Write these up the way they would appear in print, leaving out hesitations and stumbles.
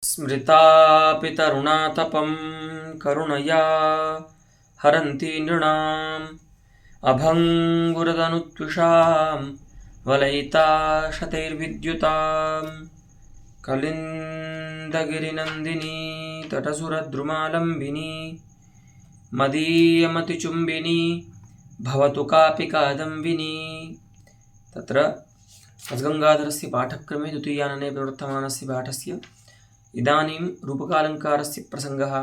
स्मृतापि तरुणातपं करुणया हरन्ति नृणाम् अभङ्गुरदनुत्विषां वलयिताशतैर्विद्युतां कलिन्दगिरिनन्दिनी तटसुरद्रुमालम्बिनी मदीयमतिचुम्बिनी भवतु कापि कादम्बिनी। तत्र गङ्गाधरस्य पाठक्रमे द्वितीयानने प्रवर्तमानस्य पाठस्य इदानीं रूपकालङ्कारस्य प्रसङ्गः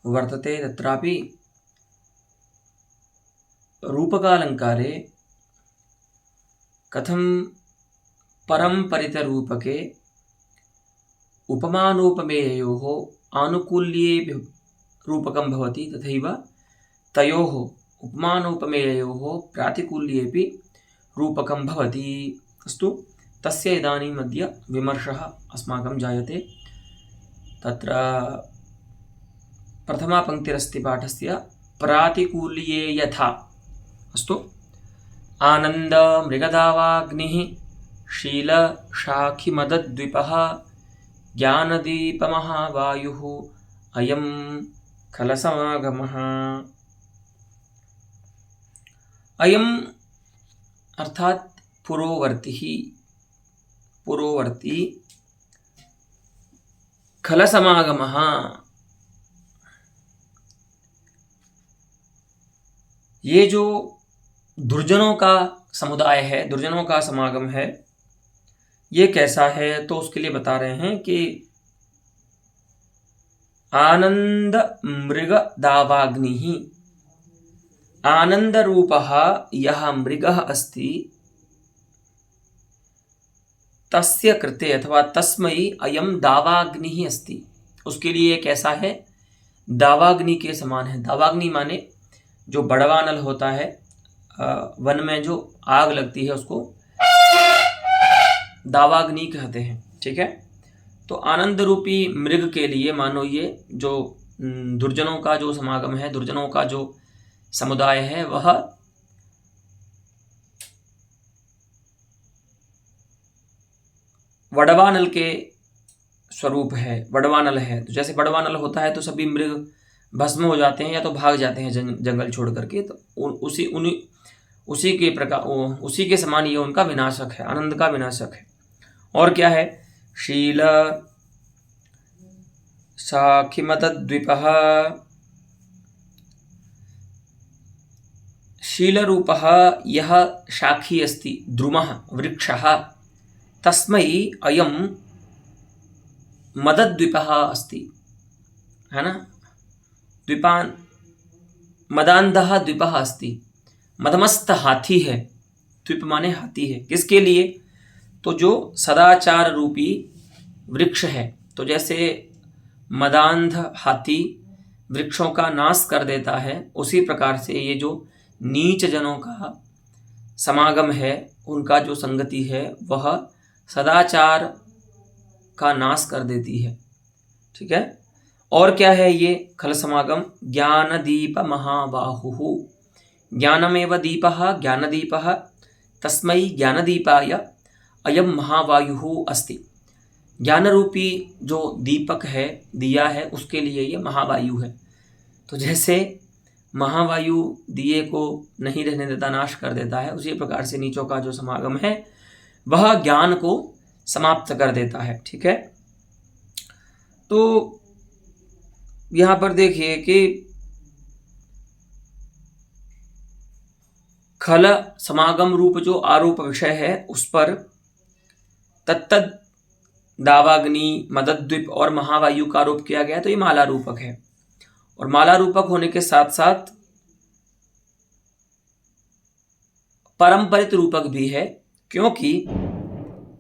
वर्तते। तत्रापि रूपकालङ्कारे कथं परम्परितरूपके उपमानोपमेययोः आनुकूल्ये रूपकं भवति, तथैव तयोः उपमानोपमेययोः प्रातिकूल्येपि रूपकं भवति। अस्तु, तस्य इदानीम् अद्य विमर्शः अस्माकं जायते। तत्र प्रथमा पङ्क्तिरस्ति पाठस्य प्रातिकूल्ये यथा। अस्तु, आनन्द मृगदावाग्निः शीलशाखिमदद्विपः ज्ञानदीपमहावायुः अयं खलसमागमः। अयं अर्थात पुरोवर्ती खलसमागमः। ये जो दुर्जनों का समुदाय है, दुर्जनों का समागम है, ये कैसा है तो उसके लिए बता रहे हैं कि आनंद मृग दावाग्निः, आनंद रूपः यः मृगः अस्ति तस्य कृते अथवा तस्मै अयं दावाग्निः अस्ति, उसके लिए कैसा है, दावाग्नि के समान है। दावाग्नि माने जो बड़वानल होता है, वन में जो आग लगती है उसको दावाग्नि कहते हैं। ठीक है, तो आनंद रूपी मृग के लिए मानो ये जो दुर्जनों का जो समागम है, दुर्जनों का जो समुदाय है, वह वड़वानल के स्वरूप है, वड़वानल है। तो जैसे वड़वानल होता है तो सभी मृग भस्म हो जाते हैं या तो भाग जाते हैं जंगल छोड़ करके, तो उसी के प्रकार, उसी के समान ये उनका विनाशक है, आनंद का विनाशक है। और क्या है, शील शाखिमतद्विपः, शीलरूपः यः शाखी अस्ति, द्रुमः वृक्षः, तस्मै अयं मदद्विपः अस्ति, है ना। द्विपान मदान्धः द्विपः अस्ति, मदमस्त हाथी है, द्विप माने हाथी है। किसके लिए, तो जो सदाचार रूपी वृक्ष है। तो जैसे मदान्ध हाथी वृक्षों का नाश कर देता है, उसी प्रकार से ये जो नीच जनों का समागम है, उनका जो संगति है, वह सदाचार का नाश कर देती है। ठीक है, और क्या है ये खल समागम, ज्ञानदीप महाबाहुः, ज्ञानमेव दीपः ज्ञानदीपः, तस्मै ज्ञानदीपाय अयं महावायुः अस्ति। ज्ञान रूपी जो दीपक है, दिया है, उसके लिए ये महावायु है। तो जैसे महावायु दिए को नहीं रहने देता, नाश कर देता है, उसी प्रकार से नीचों का जो समागम है वह ज्ञान को समाप्त कर देता है। ठीक है, तो यहाँ पर देखिए कि खल समागम रूप जो आरोप विषय है, उस पर तत्तद दावाग्नि, मदद्विप और महावायु का आरोप किया गया। तो ये माला रूपक है, और माला रूपक होने के साथ साथ परंपरित रूपक भी है, क्योंकि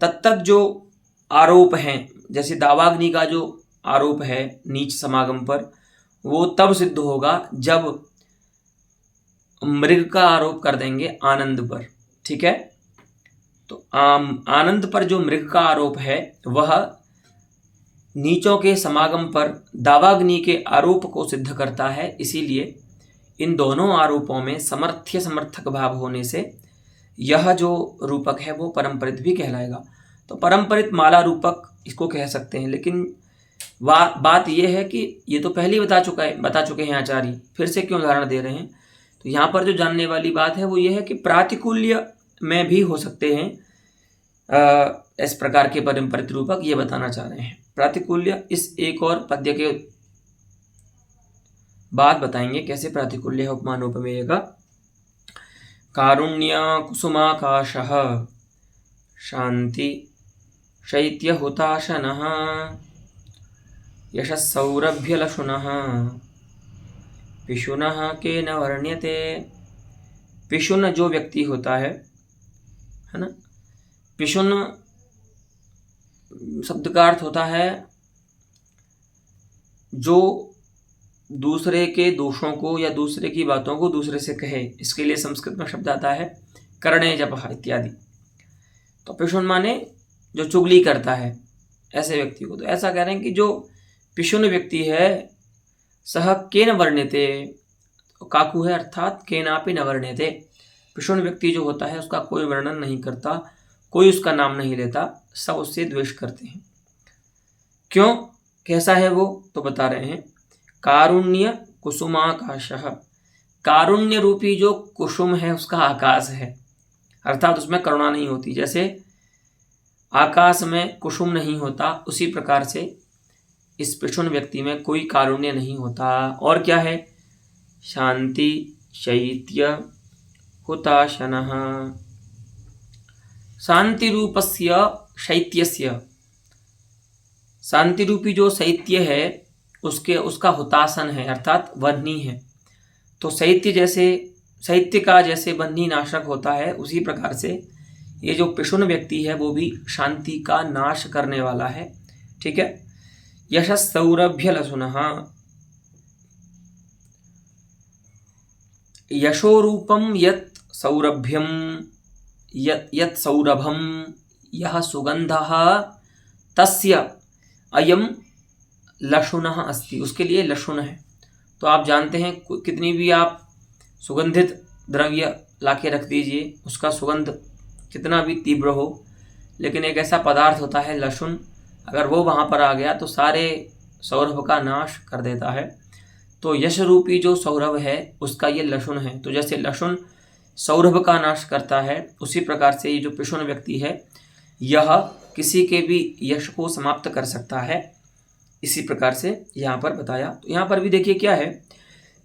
तत्तद जो आरोप हैं, जैसे दावाग्नि का जो आरोप है नीच समागम पर, वो तब सिद्ध होगा जब मृग का आरोप कर देंगे आनंद पर। ठीक है, तो आनंद पर जो मृग का आरोप है वह नीचों के समागम पर दावाग्नि के आरोप को सिद्ध करता है। इसीलिए इन दोनों आरोपों में समर्थ्य समर्थक भाव होने से यह जो रूपक है वो परंपरित भी कहलाएगा। तो परंपरित माला रूपक इसको कह सकते हैं। लेकिन बात यह है कि ये तो पहले ही बता चुके हैं आचार्य, फिर से क्यों उदाहरण दे रहे हैं। तो यहाँ पर जो जानने वाली बात है वो ये है कि प्रातिकूल्य में भी हो सकते हैं इस प्रकार के परम्परित रूपक, ये बताना चाह रहे हैं। प्रातिकूल्य इस एक और पद्य के बाद बताएंगे कैसे प्रातिकूल्य है उपमान उपमेय का। कारुण्य कुसुमाकाशः शांति शैत्य हुताशनः यशः सौरभ्य लशुनः पिशुनः केन वर्ण्यते। पिशुन जो व्यक्ति होता है ना, पिशुन शब्द का अर्थ होता है जो दूसरे के दोषों को या दूसरे की बातों को दूसरे से कहे। इसके लिए संस्कृत में शब्द आता है कर्णे जपः इत्यादि। तो पिशुन माने जो चुगली करता है ऐसे व्यक्ति को। तो ऐसा कह रहे हैं कि जो पिशुन व्यक्ति है सह केन वर्ण्यते, काकू है अर्थात केनापि न वर्ण्यते। पिशुन व्यक्ति जो होता है उसका कोई वर्णन नहीं करता, कोई उसका नाम नहीं लेता, सब उससे द्वेष करते हैं। क्यों, कैसा है वो, तो बता रहे हैं। कारुण्य कुसुमाकाशः, कारुण्य रूपी जो कुसुम है उसका आकाश है, अर्थात उसमें करुणा नहीं होती। जैसे आकाश में कुसुम नहीं होता, उसी प्रकार से इस पिशुन व्यक्ति में कोई कारुण्य नहीं होता। और क्या है, शांति शैत्य हुताशनः, शांति रूपस्य शैत्यस्य, शांति रूपी जो शैत्य है उसका हुतासन है, अर्थात वह्नि है। तो शैत्य का जैसे वह्नि नाशक होता है, उसी प्रकार से ये जो पिशुन व्यक्ति है वो भी शांति का नाश करने वाला है। ठीक है। यशः सौरभ्य लशुनः, यशोरूपम यत् सौरभ्यम यत् सौरभम यह सुगंधः तस्य अयम लशुनः अस्ति, उसके लिए लशुन है। तो आप जानते हैं कितनी भी आप सुगंधित द्रव्य लाके रख दीजिए, उसका सुगंध कितना भी तीव्र हो, लेकिन एक ऐसा पदार्थ होता है लशुन, अगर वो वहाँ पर आ गया तो सारे सौरभ का नाश कर देता है। तो यश रूपी जो सौरभ है उसका ये लशुन है। तो जैसे लशुन सौरभ का नाश करता है, उसी प्रकार से ये जो पिशुन व्यक्ति है यह किसी के भी यश को समाप्त कर सकता है। इसी प्रकार से यहाँ पर बताया। तो यहाँ पर भी देखिए क्या है,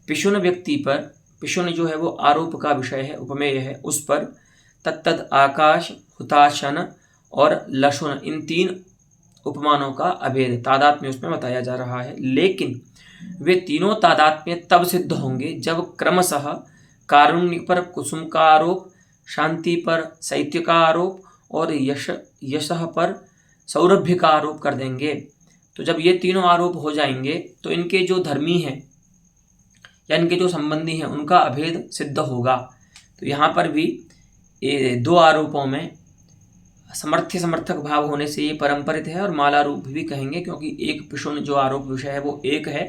पिशुन व्यक्ति पर, पिशुन जो है वो आरोप का विषय है, उपमेय है, उस पर तत्तद आकाश, हुताशन और लशुन, इन तीन उपमानों का अभेद तादात्म्य उसमें बताया जा रहा है। लेकिन वे तीनों तादात्म्य तब सिद्ध होंगे जब क्रमशः कारुण्य पर कुसुम का आरोप, शांति पर शैत्य का आरोप और यशः पर सौरभ्य का आरोप कर देंगे। तो जब ये तीनों आरोप हो जाएंगे तो इनके जो धर्मी हैं या इनके जो संबंधी हैं उनका अभेद सिद्ध होगा। तो यहाँ पर भी ये दो आरोपों में समर्थ्य समर्थक भाव होने से ये परंपरित है, और मालारूप भी कहेंगे, क्योंकि एक पिशुन जो आरोप विषय है वो एक है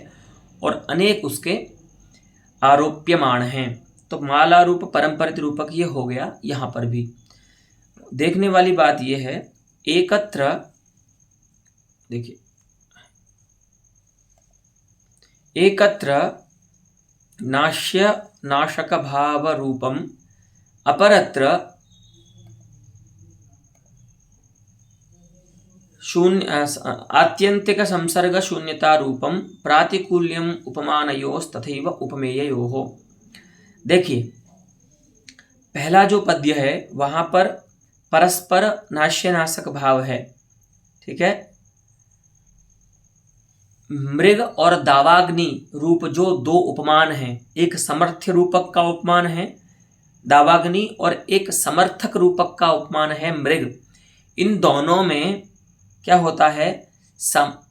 और अनेक उसके आरोप्यमाण हैं। तो मालारूप परंपरित रूपक ये हो गया। यहाँ पर भी देखने वाली बात ये है, एकत्र देखिए, एकत्र नाश्य नाशक भाव रूपम अपरत्र शून्य आत्यंतिक संसर्ग शून्यता रूपम प्रातिकूल्यम उपमानयोस्तथैव उपमेययोः। देखिए पहला जो पद्य है वहां पर परस्पर नाश्य नाशक भाव है। ठीक है। मृग और दावाग्नि रूप जो दो उपमान हैं, एक समर्थ्य रूपक का उपमान है दावाग्नि और एक समर्थक रूपक का उपमान है मृग। इन दोनों में क्या होता है,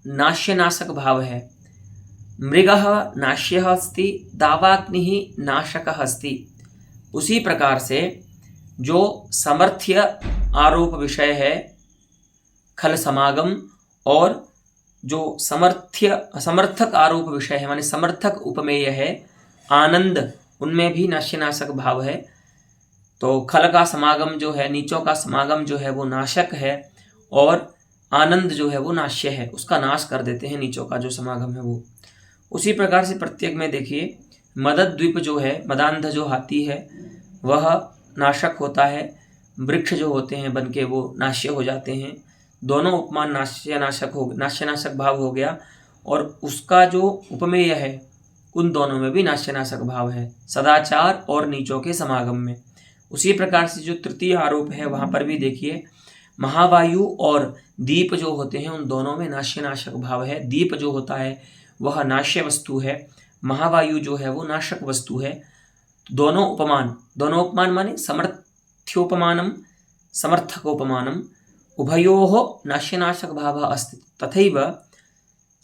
नाश्य नाशक भाव है। मृगः नाश्यः अस्ति, दावाग्निः नाशकः अस्ति। उसी प्रकार से जो समर्थ्य आरोप विषय है खल समागम, और जो समर्थक आरोप विषय है माने समर्थक उपमेय है आनंद, उनमें भी नाश्य नाशक भाव है। तो खल का समागम जो है, नीचों का समागम जो है वो नाशक है, और आनंद जो है वो नाश्य है, उसका नाश कर देते हैं नीचों का जो समागम है वो। उसी प्रकार से प्रत्येक में देखिए मदद्वीप जो है, मदांध जो हाथी है वह नाशक होता है, वृक्ष जो होते हैं बन के वो नाश्य हो जाते हैं। दोनों उपमान नाश्यनाशक भाव हो गया, और उसका जो उपमेय है उन दोनों में भी नाश्यनाशक भाव है, सदाचार और नीचों के समागम में। उसी प्रकार से जो तृतीय आरोप है वहाँ पर भी देखिए महावायु और दीप जो होते हैं उन दोनों में नाश्यनाशक भाव है। दीप जो होता है वह नाश्य वस्तु है, महावायु जो है वो नाशक वस्तु है। दोनों उपमान माने समर्थ्योपमानम समर्थकोपमानम उभयोः नाश्यनाशक भावः अस्ति, तथैव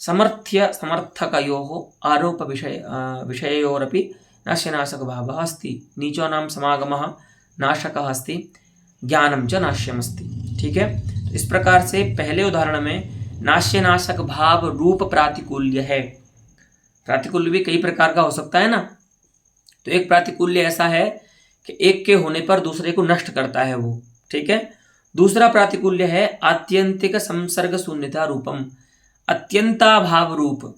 समर्थ्य समर्थकयोः आरोप विषययोरपि नाश्यनाशक भावः अस्ति। नीचोनां समागमः नाशकः अस्ति, ज्ञानम च नाश्यमस्ति। ठीक है, तो इस प्रकार से पहले उदाहरण में नाश्यनाशक भाव रूप प्रातिकूल्य है। प्रातिकूल्य भी कई प्रकार का हो सकता है ना, तो एक प्रातिकूल्य ऐसा है कि एक के होने पर दूसरे को नष्ट करता है वो। ठीक है, दूसरा प्रातिकूल्य है आत्यंतिक संसर्ग शून्यता रूपम, अत्यंताभाव रूप,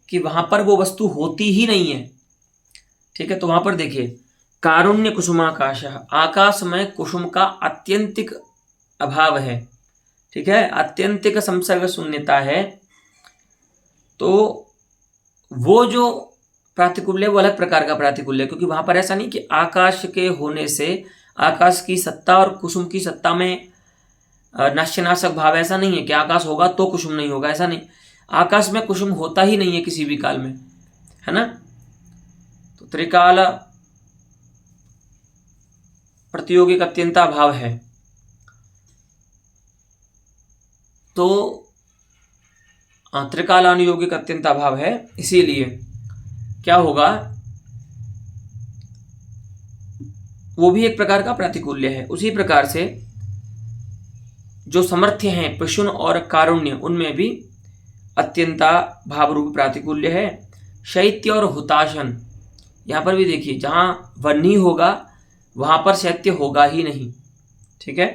कि वहां पर वो वस्तु होती ही नहीं है। ठीक है, तो वहां पर देखिए कारुण्य कुसुमाकाश, आकाश में कुसुम का अत्यंतिक अभाव है। ठीक है, आत्यंतिक संसर्ग शून्यता है, तो वो जो प्रातिकूल्य वो अलग प्रकार का प्रातिकूल्य, क्योंकि वहां पर ऐसा नहीं कि आकाश के होने से आकाश की सत्ता और कुसुम की सत्ता में नाश्यनाशक भाव, ऐसा नहीं है कि आकाश होगा तो कुसुम नहीं होगा, ऐसा नहीं। आकाश में कुसुम होता ही नहीं है किसी भी काल में, है ना। तो त्रिकाल प्रतियोगिक अत्यंता भाव है, तो त्रिकालानुयोगिक अत्यंता भाव है, इसीलिए क्या होगा, वो भी एक प्रकार का प्रातिकूल्य है। उसी प्रकार से जो समर्थ्य हैं प्रशुन और कारुण्य, उनमें भी अत्यंता भाव रूप प्रातिकूल्य है। शैत्य और हुताशन, यहाँ पर भी देखिए जहाँ वन्नी होगा वहाँ पर शैत्य होगा ही नहीं। ठीक है,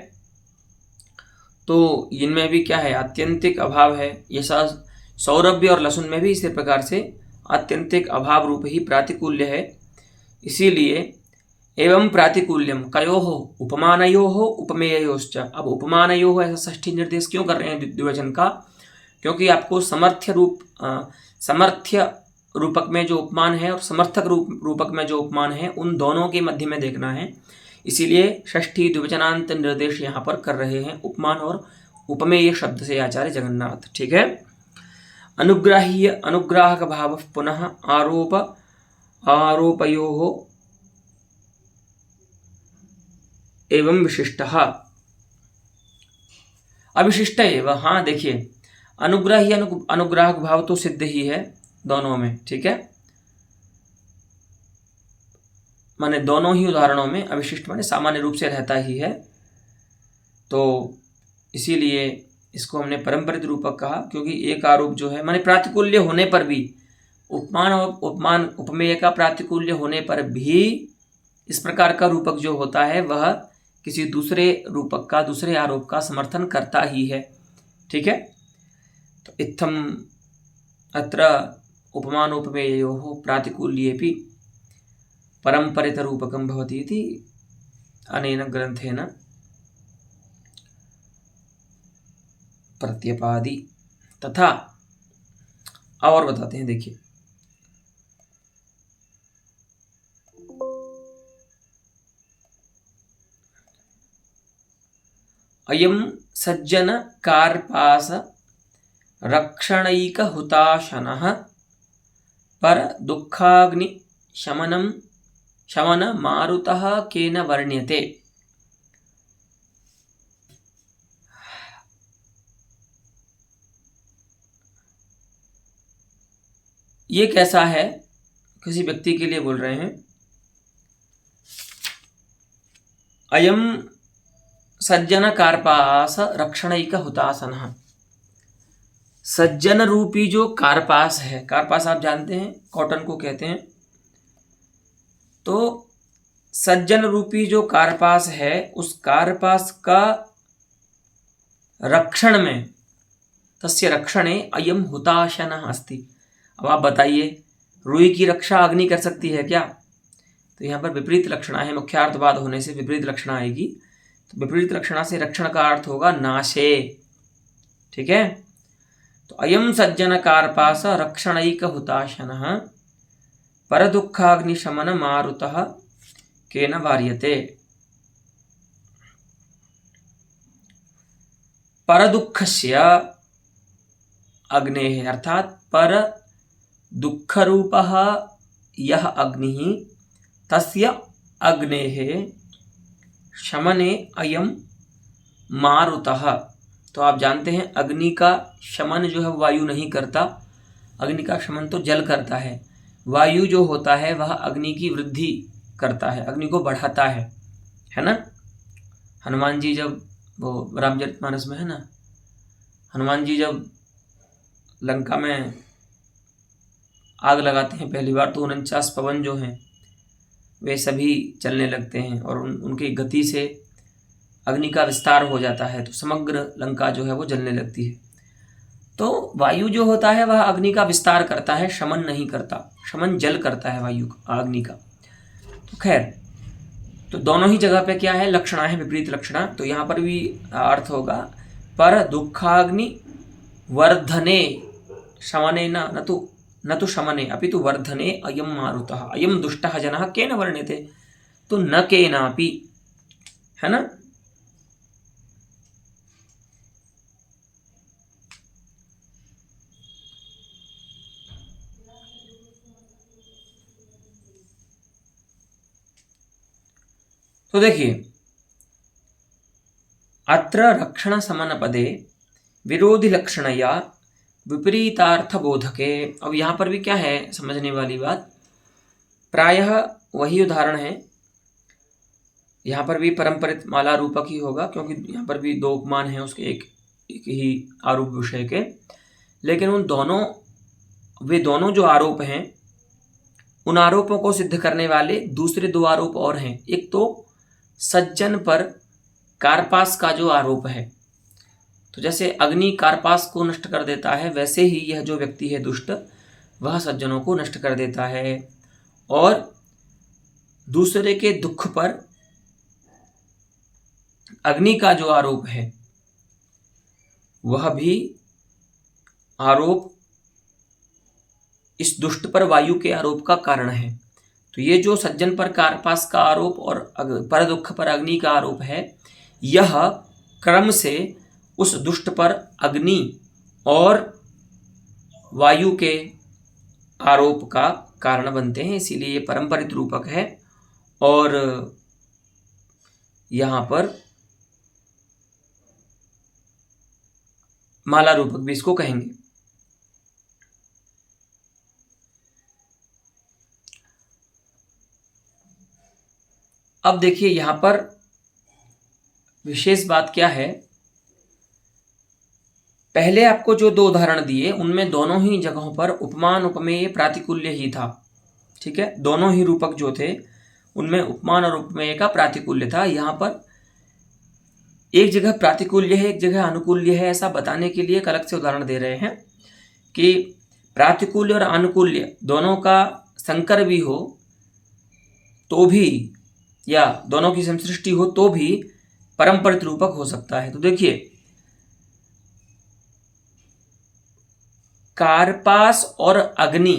तो इनमें भी क्या है, आत्यंतिक अभाव है। ये सौरभ्य और लसुन में भी इसी प्रकार से आत्यंतिक अभाव रूप ही प्रातिकूल्य है। इसीलिए एवं प्रातिकूल्यम कयोः उपमानयोः उपमेयोश्च। अब उपमानयोः ऐसा षष्ठी निर्देश क्यों कर रहे हैं द्विवचन का, क्योंकि आपको समर्थ्य रूपक में जो उपमान है और समर्थक रूपक में जो उपमान है उन दोनों के मध्य में देखना है। इसीलिए षष्ठी द्विवचनांत निर्देश यहाँ पर कर रहे हैं उपमान और उपमेय शब्द से आचार्य जगन्नाथ। ठीक है, अनुग्राह्य अनुग्राहक भाव पुनः आरोपयोः एवं विशिष्टः अविशिष्ट एवं। हाँ देखिए, अनुग्राह्य अनुग्राहक भाव तो सिद्ध ही है दोनों में। ठीक है, माने दोनों ही उदाहरणों में अविशिष्ट माने सामान्य रूप से रहता ही है, तो इसीलिए इसको हमने परंपरित रूपक कहा, क्योंकि एक आरोप जो है माने प्रातिकूल्य होने पर भी, उपमान उपमेय का प्रातिकूल्य होने पर भी इस प्रकार का रूपक जो होता है वह किसी दूसरे रूपक का, दूसरे आरोप का समर्थन करता ही है। ठीक है, तो इत्थम अत्र उपमानोपमेयोः प्रातिकूल्येपि परंपरित रूपकं भवति इति अनेन ग्रंथेन प्रत्यपादि। तथा और बताते हैं, देखिए अयम सज्जन कार्पास रक्षणैक हुताशनः पर दुःखाग्नि शमन मारुतः केन वर्ण्यते। ये कैसा है, किसी व्यक्ति के लिए बोल रहे हैं। अयम सज्जन कार्पास रक्षणैक हुतासनः, सज्जन रूपी जो कार्पास है, कार्पास आप जानते हैं कॉटन को कहते हैं, तो सज्जन रूपी जो कार्पास है उस कार्पास का रक्षण में, तस्य रक्षणे अयम हुताशनः अस्ति। अब आप बताइए, रुई की रक्षा अग्नि कर सकती है क्या? तो यहाँ पर विपरीत लक्षणा है, मुख्यार्थवाद होने से विपरीत लक्षणा आएगी। तो विपरीत लक्षणा से रक्षण का अर्थ होगा नाशे। ठीक है, तो अयम सज्जन कार्पास रक्षणैक हुताशनः परदुःखाग्निशमन मारुतः केन वार्यते। परदुःखस्य अग्नेः अर्थात पर दुःखरूपः यः अग्निः तस्य अग्नेः शमने अयम मारुतः। तो आप जानते हैं अग्नि का शमन जो है वायु नहीं करता, अग्नि का शमन तो जल करता है। वायु जो होता है वह अग्नि की वृद्धि करता है, अग्नि को बढ़ाता है ना। हनुमान जी जब, वो रामचरितमानस में है ना, हनुमान जी जब लंका में आग लगाते हैं पहली बार, तो 49 पवन जो हैं वे सभी चलने लगते हैं और उनकी गति से अग्नि का विस्तार हो जाता है, तो समग्र लंका जो है वो जलने लगती है। तो वायु जो होता है वह अग्नि का विस्तार करता है, शमन नहीं करता। शमन जल करता है वायु अग्नि का। तो खैर, तो दोनों ही जगह पे क्या है, लक्षणा है, विपरीत लक्षणा। तो यहाँ पर भी अर्थ होगा पर दुःखाग्नि वर्धने शमने न तो शमने अपितु वर्धने अयम मारुतः। अयम दुष्टः जनः केन वर्ण्यते, तो न केनापि, है ना। तो देखिए, अत्र रक्षण समन पदे विरोधी लक्षणया विपरीतार्थ बोधके। अब यहाँ पर भी क्या है समझने वाली बात, प्रायः वही उदाहरण है, यहाँ पर भी परंपरित माला रूपक ही होगा, क्योंकि यहाँ पर भी दो उपमान हैं उसके एक ही आरोप विषय के। लेकिन वे दोनों जो आरोप हैं, उन आरोपों को सिद्ध करने वाले दूसरे दो आरोप और हैं। एक तो सज्जन पर कार्पास का जो आरोप है, तो जैसे अग्नि कार्पास को नष्ट कर देता है, वैसे ही यह जो व्यक्ति है दुष्ट, वह सज्जनों को नष्ट कर देता है। और दूसरे के दुख पर अग्नि का जो आरोप है, वह भी आरोप इस दुष्ट पर वायु के आरोप का कारण है। तो ये जो सज्जन पर कार्पास का आरोप और पर दुख पर अग्नि का आरोप है, यह क्रम से उस दुष्ट पर अग्नि और वायु के आरोप का कारण बनते हैं, इसीलिए ये परंपरित रूपक है। और यहाँ पर माला रूपक भी इसको कहेंगे। अब देखिए यहाँ पर विशेष बात क्या है, पहले आपको जो दो उदाहरण दिए उनमें दोनों ही जगहों पर उपमान उपमेय प्रातिकूल्य ही था। ठीक है, दोनों ही रूपक जो थे उनमें उपमान और उपमेय का प्रातिकूल्य था। यहाँ पर एक जगह प्रातिकूल्य है, एक जगह अनुकूल्य है, ऐसा बताने के लिए एक अलग से उदाहरण दे रहे हैं कि प्रातिकूल्य और अनुकूल्य दोनों का संकर भी हो तो भी, या दोनों की संसृष्टि हो तो भी परंपरित रूपक हो सकता है। तो देखिए, कार्पास और अग्नि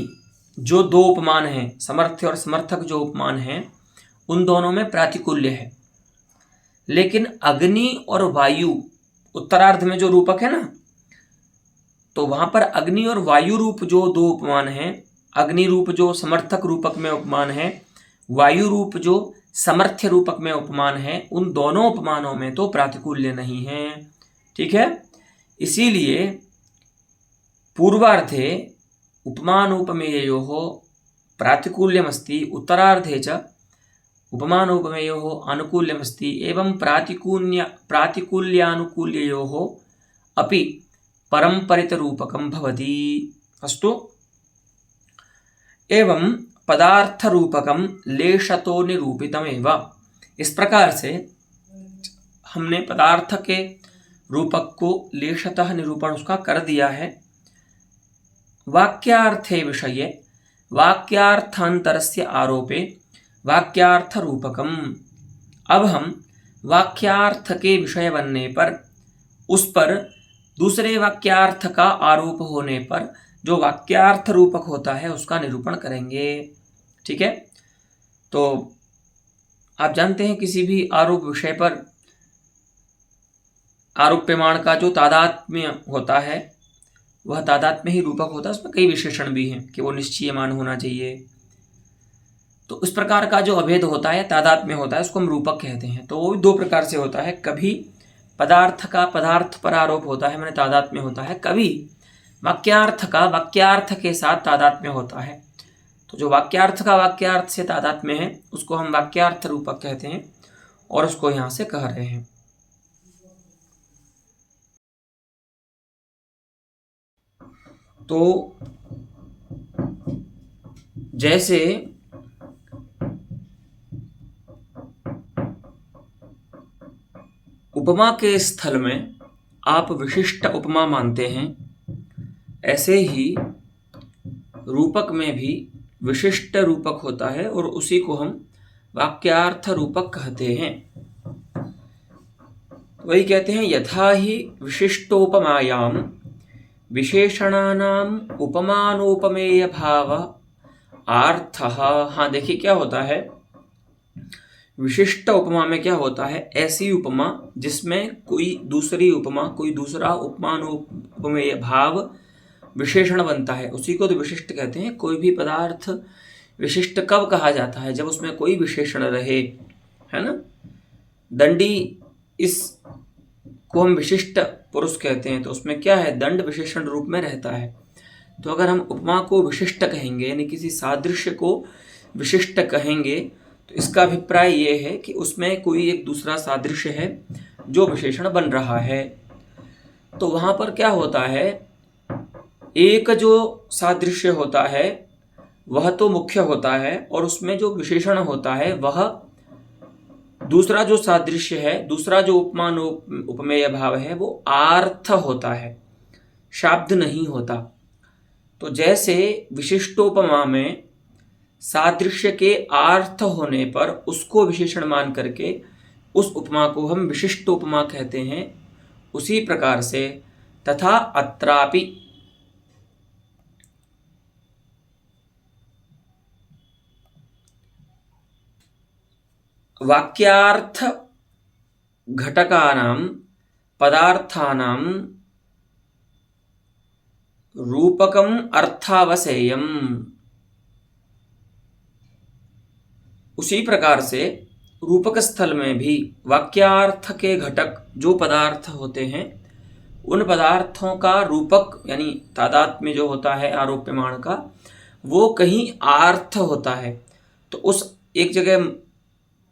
जो दो उपमान हैं, समर्थ्य और समर्थक जो उपमान हैं, उन दोनों में प्रातिकूल्य है। लेकिन अग्नि और वायु उत्तरार्ध में जो रूपक है ना, तो वहां पर अग्नि और वायु रूप जो दो उपमान हैं, अग्नि रूप जो समर्थक रूपक में उपमान है, वायु रूप जो समर्थ्य रूपक में उपमान है, उन दोनों उपमानों में तो प्रातिकूल्य नहीं है। ठीक है, इसीलिए पूर्वार्धे उपमानोपमेयोः प्रातिकूल्यमस्ति, उत्तरार्धे च उपमानोपमेयोः आनुकूल्यमस्ति, एवं प्रातिकूल्यानुकूल्ययोः अपि परंपरितरूपकं भवति। अस्तु, एवं पदार्थरूपकं लेशतो निरूपितमेव। इस प्रकार से हमने पदार्थ के रूपक को लेशतः निरूपण उसका कर दिया है। वाक्यार्थे विषये वाक्यार्थांतरस्य आरोपे वाक्यार्थ रूपकम। अब हम वाक्यार्थ के विषय बनने पर, उस पर दूसरे वाक्यार्थ का आरोप होने पर जो वाक्यार्थ रूपक होता है उसका निरूपण करेंगे। ठीक है, तो आप जानते हैं किसी भी आरोप विषय पर आरोप प्रमाण का जो तादात्म्य होता है वह तादात्म्य ही रूपक होता है। उसमें कई विशेषण भी हैं कि वो निश्चयमान होना चाहिए। तो इस प्रकार का जो अभेद होता है, तादात्म्य होता है, उसको हम रूपक कहते हैं। तो वो भी दो प्रकार से होता है, कभी पदार्थ का पदार्थ पर आरोप होता है, मैंने तादात्म्य होता है, कभी वाक्यार्थ का वाक्यार्थ के साथ तादात्म्य होता है। तो जो वाक्यार्थ का वाक्यार्थ से तादात्म्य है उसको हम वाक्यार्थ रूपक कहते हैं और उसको यहाँ से कह रहे हैं। तो जैसे उपमा के स्थल में आप विशिष्ट उपमा मानते हैं, ऐसे ही रूपक में भी विशिष्ट रूपक होता है और उसी को हम वाक्यार्थ रूपक कहते हैं। वही कहते हैं यथा ही विशिष्टोपमायाम विशेषणानाम उपमानोपमेय भाव आर्थः। हाँ देखिए क्या होता है, विशिष्ट उपमा में क्या होता है, ऐसी उपमा जिसमें कोई दूसरी उपमा, कोई दूसरा उपमानोपमेय भाव विशेषण बनता है, उसी को तो विशिष्ट कहते हैं। कोई भी पदार्थ विशिष्ट कब कहा जाता है, जब उसमें कोई विशेषण रहे, है ना। दंडी इस को हम विशिष्ट पुरुष कहते हैं, तो उसमें क्या है, दंड विशेषण रूप में रहता है। तो अगर हम उपमा को विशिष्ट कहेंगे यानी किसी सादृश्य को विशिष्ट कहेंगे तो इसका अभिप्राय ये है कि उसमें कोई एक दूसरा सादृश्य है जो विशेषण बन रहा है। तो वहाँ पर क्या होता है, एक जो सादृश्य होता है वह तो मुख्य होता है और उसमें जो विशेषण होता है वह दूसरा जो सादृश्य है, दूसरा जो उपमान उपमेय भाव है वो आर्थ होता है, शाब्द नहीं होता। तो जैसे विशिष्टोपमा में सादृश्य के आर्थ होने पर उसको विशेषण मान करके उस उपमा को हम विशिष्टोपमा कहते हैं, उसी प्रकार से तथा अत्रापि वाक्यार्थ घटकानां पदार्थानां रूपकम अर्थावसेयम। उसी प्रकार से रूपक स्थल में भी वाक्यार्थ के घटक जो पदार्थ होते हैं उन पदार्थों का रूपक यानी तादात्म्य जो होता है आरोप प्रमाण का, वो कहीं आर्थ होता है। तो उस एक जगह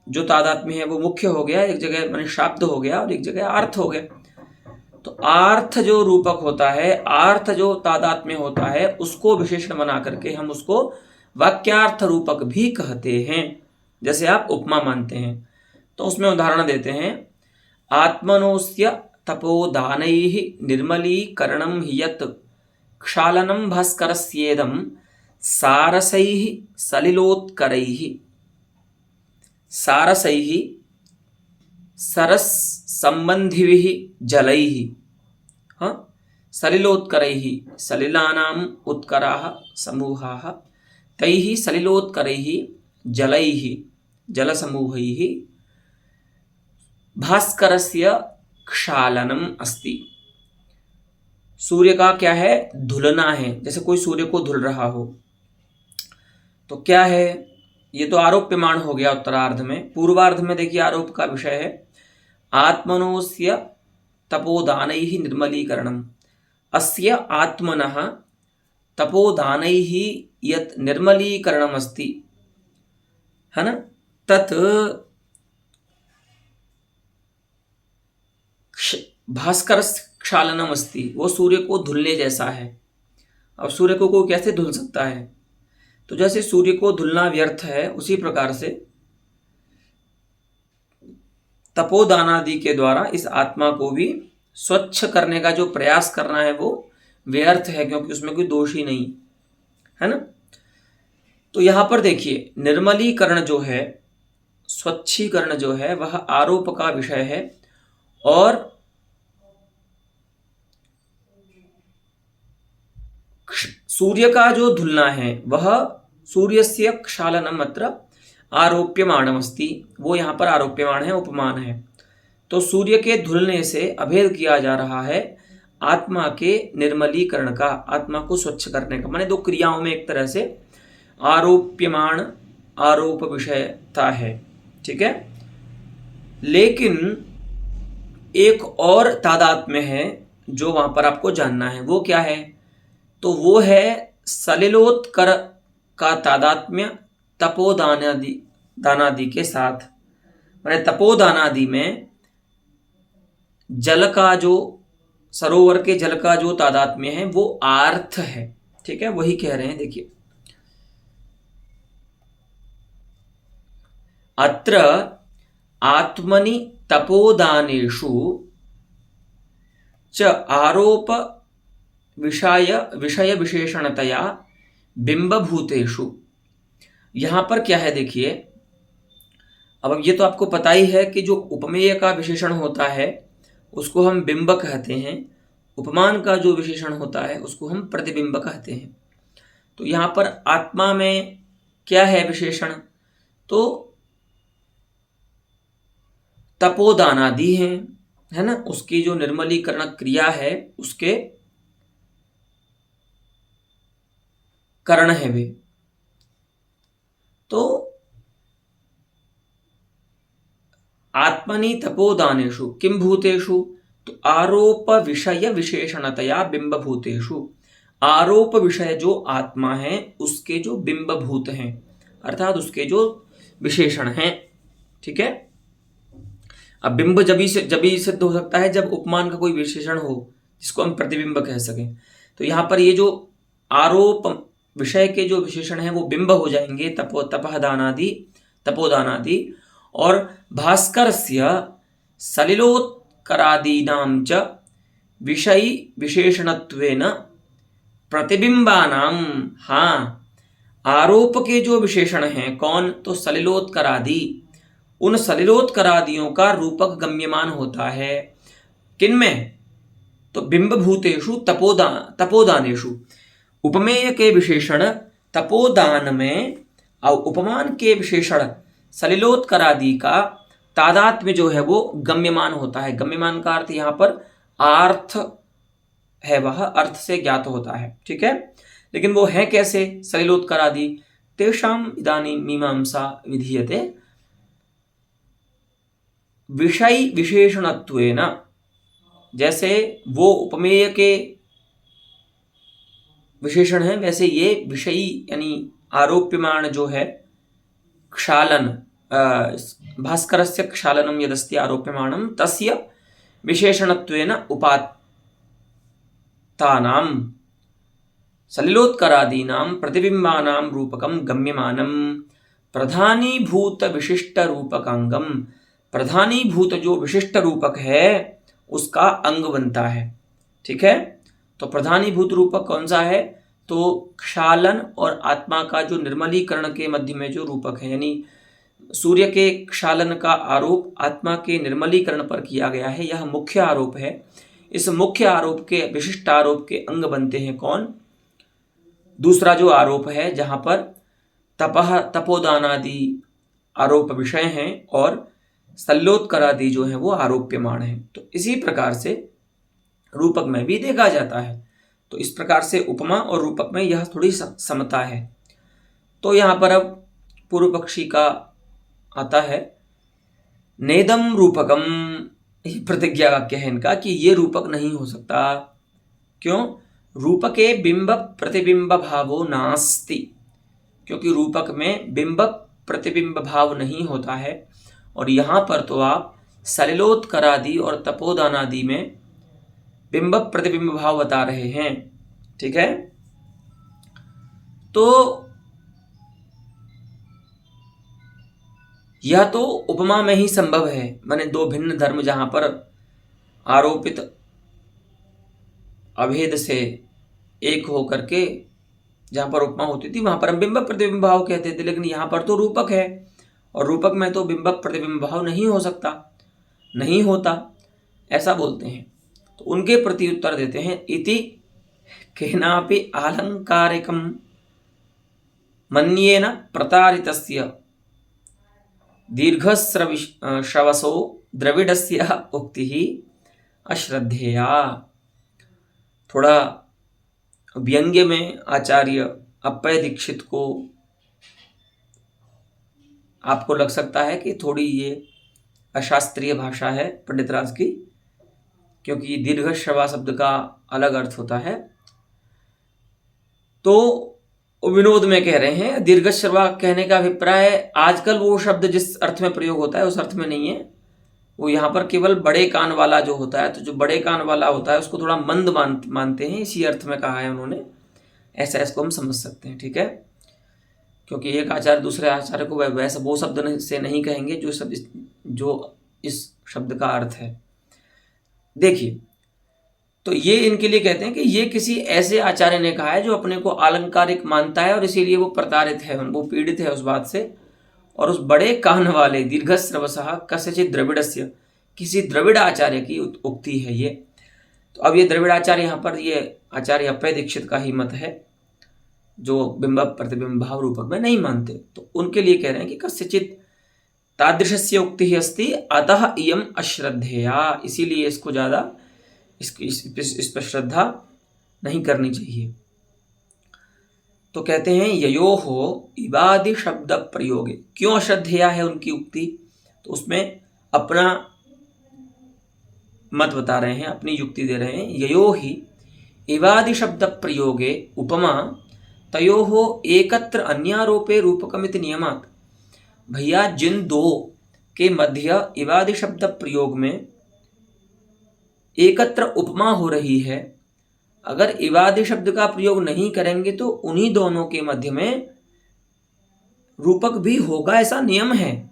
जो तादात्म्य है वो मुख्य हो गया, एक जगह माने शाब्द हो गया और एक जगह अर्थ हो गया। तो आर्थ जो रूपक होता है, आर्थ जो तादात्म्य होता है, उसको विशेषण बना करके हम उसको वाक्यार्थ रूपक भी कहते हैं। जैसे आप उपमा मानते हैं तो उसमें उदाहरण देते हैं, आत्मनोस्य तपोदानैः निर्मलीकरणं हि यत् क्षालनं भास्करस्येदं सारसैः सलिलोत्करैः। सारसैः सरस संबंधिभिः जलैः, हाँ, सलिलोत्करैः सलिलानाम् उत्कराः समूहाः, तैः सलिलोत्करैः जलैः जलसमूहैः भास्करस्य क्षालनम अस्ति। सूर्य का क्या है, धुलना है। जैसे कोई सूर्य को धुल रहा हो तो क्या है, ये तो आरोप प्रमाण हो गया उत्तरार्ध में। पूर्वार्ध में देखिए आरोप का विषय है आत्मनोस्य तपोदानैः निर्मलीकरणम। अस्य आत्मनः तपोदानैः यत् निर्मलीकरणम अस्ति, है ना, तत् भास्कर क्षालनम अस्ति, वो सूर्य को धुलने जैसा है। अब सूर्य को कोई कैसे धुल सकता है, तो जैसे सूर्य को धुलना व्यर्थ है उसी प्रकार से तपोदानादि के द्वारा इस आत्मा को भी स्वच्छ करने का जो प्रयास करना है वो व्यर्थ है, क्योंकि उसमें कोई दोष ही नहीं है ना। तो यहां पर देखिए, निर्मलीकरण जो है, स्वच्छीकरण जो है, वह आरोप का विषय है, और सूर्य का जो धुलना है वह सूर्यस्य क्षालनम अत्र आरोप्यमाणमस्ति, वो यहाँ पर आरोप्यमाण है, उपमान है। तो सूर्य के धुलने से अभेद किया जा रहा है आत्मा के निर्मलीकरण का, आत्मा को स्वच्छ करने का। माने दो क्रियाओं में एक तरह से आरोप्यमाण आरोप विषयता है, ठीक है। लेकिन एक और तादात्म्य है जो वहां पर आपको जानना है, वो क्या है? तो वो है सलिलोत्कर का तादात्म्य तपोदानादि के साथ। मैंने तपोदानादि में जल का जो, सरोवर के जल का जो तादात्म्य है वो आर्थ है, ठीक है। वही कह रहे हैं, देखिए, अत्र आत्मनि तपोदानेषु च आरोप विषय विशेषणतया बिंबभूतेषु। यहां पर क्या है, देखिए, अब ये तो आपको पता ही है कि जो उपमेय का विशेषण होता है उसको हम बिंब कहते हैं, उपमान का जो विशेषण होता है उसको हम प्रतिबिंब कहते हैं। तो यहां पर आत्मा में क्या है विशेषण? तो तपोदानादि है ना, उसकी जो निर्मलीकरण क्रिया है उसके करण है वे। तो आत्मनि तपोदानेषु किम भूतेषु? तो आरोप विषय विशेषणतया बिंब भूतेषु, आरोप विषय जो आत्मा है उसके जो बिंब भूत हैं, अर्थात उसके जो विशेषण हैं, ठीक है। अब बिंब जब ही सिद्ध हो सकता है जब उपमान का कोई विशेषण हो जिसको हम प्रतिबिंब कह सकें। तो यहां पर ये जो आरोप विषय के जो विशेषण हैं वो बिंब हो जाएंगे, तपोदानादि, और भास्करस्य सलिलोत्करादीनां च विषयी विशेषणत्वेन प्रतिबिंबानां, हाँ, आरोप के जो विशेषण हैं, कौन? तो सलिलोत्करादि, उन सलिलोत्करादियों का रूपक गम्यमान होता है किनमें? तो बिंबभूतेषु तपोदानेषु। उपमेय के विशेषण तपोदान में और उपमान के विशेषण सलिलोत्करादि का तादात्म्य जो है वो गम्यमान होता है। गम्यमान का अर्थ यहाँ पर आर्थ है, वह अर्थ से ज्ञात होता है, ठीक है। लेकिन वो है कैसे सलिलोत्करादि? तेषाम इदानीं मीमांसा विधीयते विषय विशेषणत्वेन। जैसे वो उपमेय के विशेषण है वैसे ये विषयी यानी आरोप्यमाण जो है क्षालन, भास्करस्य क्षालनम यदस्ति आरोप्यमाणम तस्य विशेषणत्वेन उपात्तानां सलिलोत्करादीनां प्रतिबिंबानां रूपकं गम्यमानं प्रधानीभूत विशिष्ट रूपकांगम। प्रधानीभूत जो विशिष्ट रूपक है उसका अंग बनता है, ठीक है। तो प्रधानीभूत रूपक कौन सा है? तो क्षालन और आत्मा का जो निर्मलीकरण के मध्य में जो रूपक है, यानी सूर्य के क्षालन का आरोप आत्मा के निर्मलीकरण पर किया गया है, यह मुख्य आरोप है। इस मुख्य आरोप के विशिष्ट आरोप के अंग बनते हैं कौन? दूसरा जो आरोप है जहां पर तपोदानादि आरोप विषय हैं और सल्लोत्करादि जो है वो आरोप्यमाण है। तो इसी प्रकार से रूपक में भी देखा जाता है। तो इस प्रकार से उपमा और रूपक में यह थोड़ी समता है। तो यहां पर अब पूर्व पक्षी का आता है, नेदम रूपकम, प्रतिज्ञा वाक्य है इनका कि ये रूपक नहीं हो सकता। क्यों? रूपके बिंब प्रतिबिंब भावो नास्ति, क्योंकि रूपक में बिंब प्रतिबिंब भाव नहीं होता है। और यहां पर तो आप सलिलोत्करादि और तपोदानादि में बिंब प्रतिबिंब भाव बता रहे हैं, ठीक है। तो यह तो उपमा में ही संभव है, माने दो भिन्न धर्म जहां पर आरोपित अभेद से एक हो करके जहाँ पर उपमा होती थी वहाँ पर हम बिंब प्रतिबिंब भाव कहते थे, लेकिन यहाँ पर तो रूपक है और रूपक में तो बिंब प्रतिबिंब भाव नहीं हो सकता, नहीं होता, ऐसा बोलते हैं। तो उनके प्रति उत्तर देते हैं, इति केनापि आलंकारिकं मन्येन प्रतारितस्य दीर्घश्रवसो द्रविडस्य उक्तिः अश्रद्धेया। थोड़ा व्यंग्य में आचार्य अप्पय दीक्षित को आपको लग सकता है कि थोड़ी ये अशास्त्रीय भाषा है पंडितराज की, क्योंकि दीर्घ श्रवा शब्द का अलग अर्थ होता है। तो विनोद में कह रहे हैं, दीर्घ श्रवा कहने का अभिप्राय आजकल वो शब्द जिस अर्थ में प्रयोग होता है उस अर्थ में नहीं है, वो यहाँ पर केवल बड़े कान वाला जो होता है, तो जो बड़े कान वाला होता है उसको थोड़ा मंद मानते हैं, इसी अर्थ में कहा है उन्होंने, ऐसा इसको हम समझ सकते हैं। ठीक है, क्योंकि एक आचार्य दूसरे आचार्य को वैसा वो शब्द से नहीं कहेंगे जो इस शब्द का अर्थ है। देखिए, तो ये इनके लिए कहते हैं कि ये किसी ऐसे आचार्य ने कहा है जो अपने को आलंकारिक मानता है और इसीलिए वो प्रताड़ित है, वो पीड़ित है उस बात से। और उस बड़े कान वाले दीर्घश्रवसः कस्यचित् द्रविडस्य, किसी द्रविड़ आचार्य की उक्ति है ये। तो अब ये द्रविड़ आचार्य, यहाँ पर ये आचार्य अप्पय दीक्षित का ही मत है, जो बिंब प्रतिबिंब भाव रूपक में नहीं मानते। तो उनके लिए कह रहे हैं कि कस्यचित् तादृशस्य उक्ति अस्ति अतः इयम् अश्रद्धेया, इसीलिए इसको ज़्यादा इस पर श्रद्धा नहीं करनी चाहिए। तो कहते हैं ययोहो इवादि शब्द प्रयोगे, क्यों अश्रद्धेया है उनकी उक्ति, तो उसमें अपना मत बता रहे हैं, अपनी युक्ति दे रहे हैं। ययो ही इवादि शब्द प्रयोगे उपमा तयोहो एकत्र अन्यारोपे रूपकमिति नियमात्। भैया, जिन दो के मध्य इवादि शब्द प्रयोग में एकत्र उपमा हो रही है, अगर इवादि शब्द का प्रयोग नहीं करेंगे तो उन्हीं दोनों के मध्य में रूपक भी होगा, ऐसा नियम है।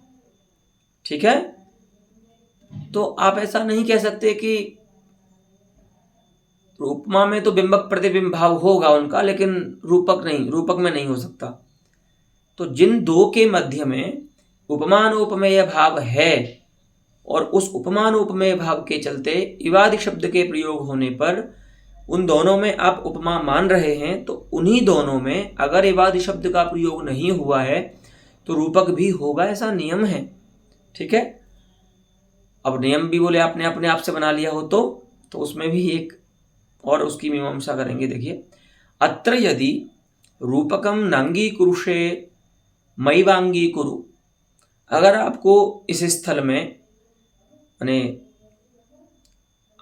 ठीक है, तो आप ऐसा नहीं कह सकते कि उपमा में तो बिंब प्रतिबिंब भाव होगा उनका, लेकिन रूपक में नहीं हो सकता। तो जिन दो के मध्य में उपमानोपमेय भाव है और उस उपमानोपमेय भाव के चलते इवादि शब्द के प्रयोग होने पर उन दोनों में आप उपमा मान रहे हैं, तो उन्हीं दोनों में अगर इवादि शब्द का प्रयोग नहीं हुआ है तो रूपक भी होगा, ऐसा नियम है। ठीक है, अब नियम भी बोले आपने अपने आप से बना लिया हो तो उसमें भी एक और उसकी मीमांसा करेंगे। देखिए, अत्र यदि रूपकम नांगी कुरुषे मैवांगी कुरु, अगर आपको इस स्थल में माने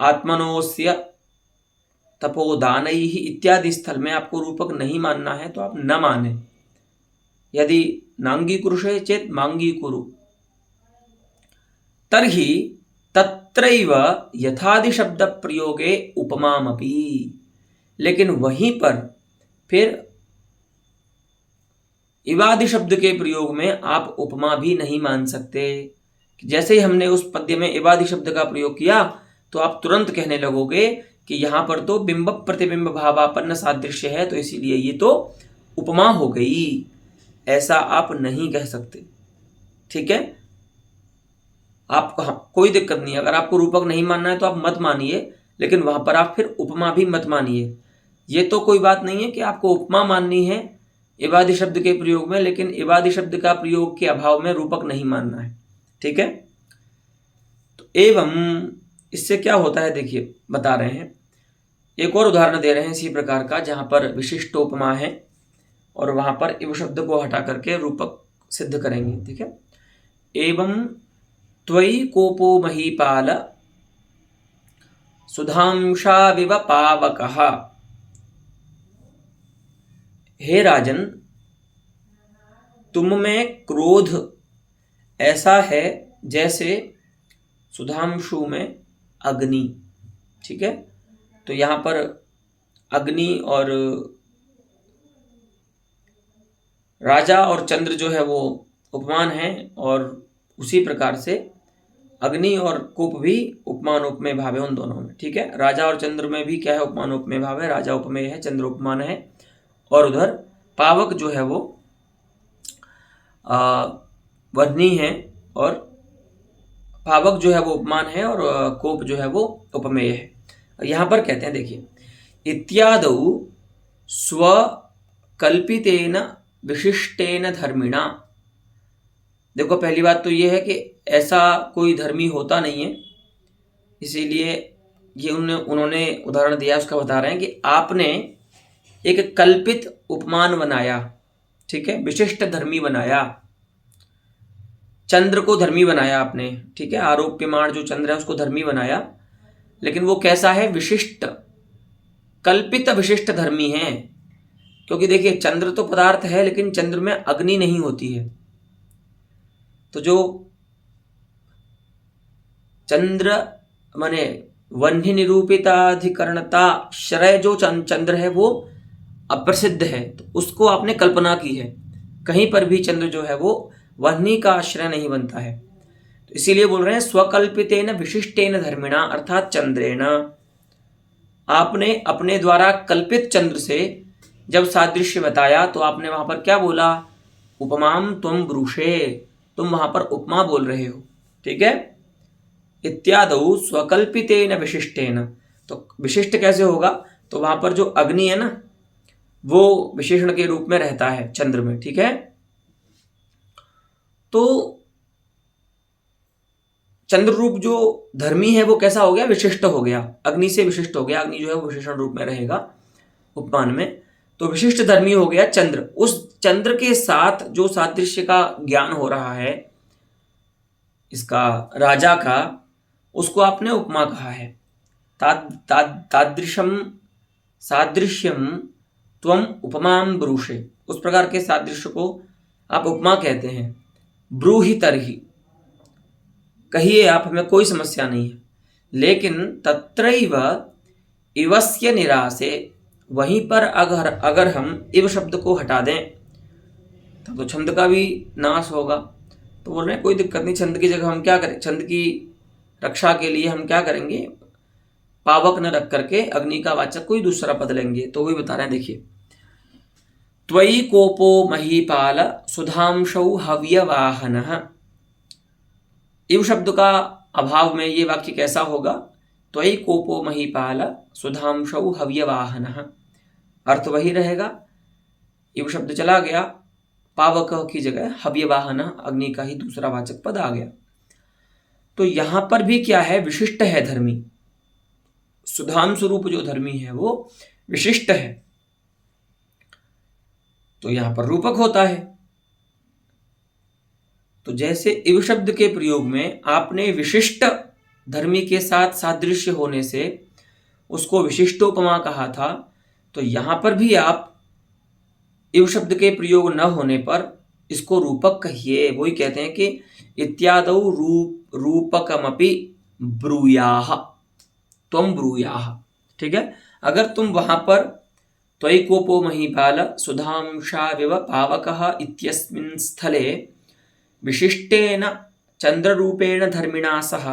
आत्मनोस्य तपोदानैः इत्यादि स्थल में आपको रूपक नहीं मानना है तो आप न माने। यदि नांगी कुरुषे चेत मांगी कुरु, तर्हि तत्रैव यथादि शब्द प्रयोगे उपमामपि, लेकिन वहीं पर फिर इवादि शब्द के प्रयोग में आप उपमा भी नहीं मान सकते। जैसे ही हमने उस पद्य में इवादि शब्द का प्रयोग किया तो आप तुरंत कहने लगोगे कि यहाँ पर तो बिंब प्रतिबिंब भावापन्न सादृश्य है, तो इसीलिए ये तो उपमा हो गई, ऐसा आप नहीं कह सकते। ठीक है, आप कोई दिक्कत नहीं, अगर आपको रूपक नहीं मानना है तो आप मत मानिए, लेकिन वहां पर आप फिर उपमा भी मत मानिए। ये तो कोई बात नहीं है कि आपको उपमा माननी है इवादि शब्द के प्रयोग में, लेकिन इवादि शब्द का प्रयोग के अभाव में रूपक नहीं मानना है। ठीक है, तो एवं इससे क्या होता है, देखिए बता रहे हैं, एक और उदाहरण दे रहे हैं इसी प्रकार का, जहां पर विशिष्ट उपमा है और वहां पर इव शब्द को हटा करके रूपक सिद्ध करेंगे। ठीक है, एवं त्वयि कोपो महीपाल सुधांशाविव पावकः, हे राजन, तुम में क्रोध ऐसा है जैसे सुधांशु में अग्नि। ठीक है, तो यहाँ पर अग्नि और राजा और चंद्र जो है वो उपमान है, और उसी प्रकार से अग्नि और कोप भी उपमान उपमेय भाव है उन दोनों में, ठीक है। राजा और चंद्र में भी क्या है, उपमान उपमेय भाव है। राजा उपमेय है, चंद्र उपमान है। और उधर पावक जो है वो वर्णी है, और पावक जो है वो उपमान है, और कोप जो है वो उपमेय है। यहाँ पर कहते हैं, देखिए, इत्यादौ स्वकल्पितेन विशिष्टेन धर्मिणा। देखो, पहली बात तो ये है कि ऐसा कोई धर्मी होता नहीं है, इसीलिए ये उन्होंने उदाहरण दिया, उसका बता रहे हैं कि आपने एक कल्पित उपमान बनाया, ठीक है, विशिष्ट धर्मी बनाया, चंद्र को धर्मी बनाया आपने, ठीक है, आरोप्यमान जो चंद्र है उसको धर्मी बनाया, लेकिन वो कैसा है, विशिष्ट, कल्पित विशिष्ट धर्मी है। क्योंकि देखिए, चंद्र तो पदार्थ है, लेकिन चंद्र में अग्नि नहीं होती है। तो जो चंद्र माने वह्नि निरूपिताधिकरणता श्रय जो चंद्र है वो अप्रसिद्ध है, तो उसको आपने कल्पना की है। कहीं पर भी चंद्र जो है वो वह्नि का आश्रय नहीं बनता है, तो इसीलिए बोल रहे हैं स्वकल्पितेन विशिष्टेन धर्मिणा, अर्थात चंद्रेण। आपने अपने द्वारा कल्पित चंद्र से जब सादृश्य बताया तो आपने वहां पर क्या बोला, उपमाम त्वं ब्रूषे, तुम वहां पर उपमा बोल रहे हो, ठीक है। इत्यादौ स्वकल्पितेन विशिष्टेन, तो विशिष्ट कैसे होगा, तो वहां पर जो अग्नि है ना वो विशेषण के रूप में रहता है चंद्र में, ठीक है। तो चंद्र रूप जो धर्मी है वो कैसा हो गया, विशिष्ट हो गया, अग्नि से विशिष्ट हो गया। अग्नि जो है वो विशेषण रूप में रहेगा उपमान में, तो विशिष्ट धर्मी हो गया चंद्र। उस चंद्र के साथ जो सादृश्य का ज्ञान हो रहा है इसका राजा का, उसको आपने उपमा कहा है। तादृशम सादृश्यम त्वम उपमाम ब्रूषे, उस प्रकार के सादृश्य को आप उपमा कहते हैं। ब्रूहि तरहि, कहिए आप, हमें कोई समस्या नहीं है। लेकिन तत्रैव इवस्य निरासे, वहीं पर अगर हम इव शब्द को हटा दें तो छंद का भी नाश होगा। तो बोल रहे हैं कोई दिक्कत नहीं, छंद की जगह हम क्या करें, छंद की रक्षा के लिए हम क्या करेंगे, पावक न रख करके अग्नि का वाचक कोई दूसरा पद लेंगे। तो वही बता रहे हैं, देखिए, त्वयि कोपो महीपाल सुधांशौ हव्यवाहनः। इव शब्द का अभाव में ये वाक्य कैसा होगा, त्वयि कोपो महीपाल सुधांशौ हव्यवाहनः, अर्थ वही रहेगा। इव शब्द चला गया, पावक की जगह हव्यवाहन, अग्नि का ही दूसरा वाचक पद आ गया। तो यहां पर भी क्या है, विशिष्ट है धर्मी। सुधाम स्वरूप जो धर्मी है वो विशिष्ट है, तो यहां पर रूपक होता है। तो जैसे इव शब्द के प्रयोग में आपने विशिष्ट धर्मी के साथ सादृश्य होने से उसको विशिष्टोपमा कहा था, तो यहां पर भी आप इव शब्द के प्रयोग न होने पर इसको रूपक कहिए। वही कहते हैं कि इत्यादौ रूपकमपि ब्रूयाः, त्वं ब्रूयाः, ठीक है। अगर तुम वहां पर त्वयि कोपो महीपाल सुधांशाविव पावकः इत्यस्मिन् स्थले विशिष्टेन चंद्ररूपेण धर्मिणा सह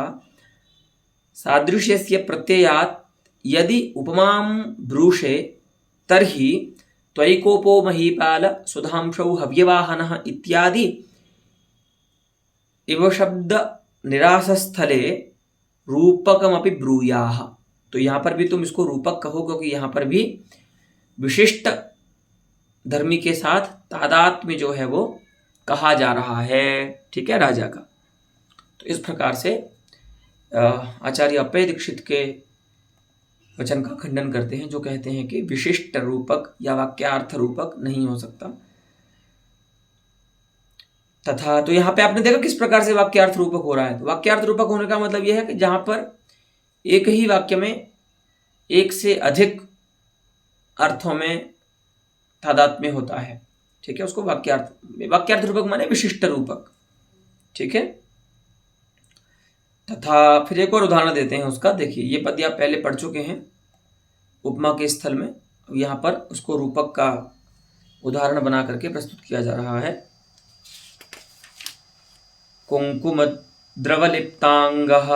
सादृश्यस्य प्रत्ययात् यदि उपमां ब्रूषे तर्हि त्वयि कोपो महीपाल सुधांशौ हव्यवाहनः इत्यादि इव शब्द निरासस्थले रूपकमपि ब्रूयाः। तो यहाँ पर भी तुम इसको रूपक कहो, क्योंकि यहाँ पर भी विशिष्ट धर्मी के साथ तादात्म्य जो है वो कहा जा रहा है, ठीक है, राजा का। तो इस प्रकार से आचार्य अप्पय दीक्षित के वचन का खंडन करते हैं, जो कहते हैं कि विशिष्ट रूपक या वाक्यार्थ रूपक नहीं हो सकता। तथा तो यहाँ पे आपने देखा किस प्रकार से वाक्यार्थ रूपक हो रहा है। तो वाक्यार्थ रूपक होने का मतलब यह है कि जहां पर एक ही वाक्य में एक से अधिक अर्थों में तादात्म्य होता है, ठीक है, उसको वाक्यार्थ रूपक माने विशिष्ट रूपक, ठीक है। तथा फिर एक और उदाहरण देते हैं उसका। देखिए, ये पद आप पहले पढ़ चुके हैं उपमा के स्थल में, यहाँ पर उसको रूपक का उदाहरण बना करके प्रस्तुत किया जा रहा है। कुंकुम द्रवलिप्तांगः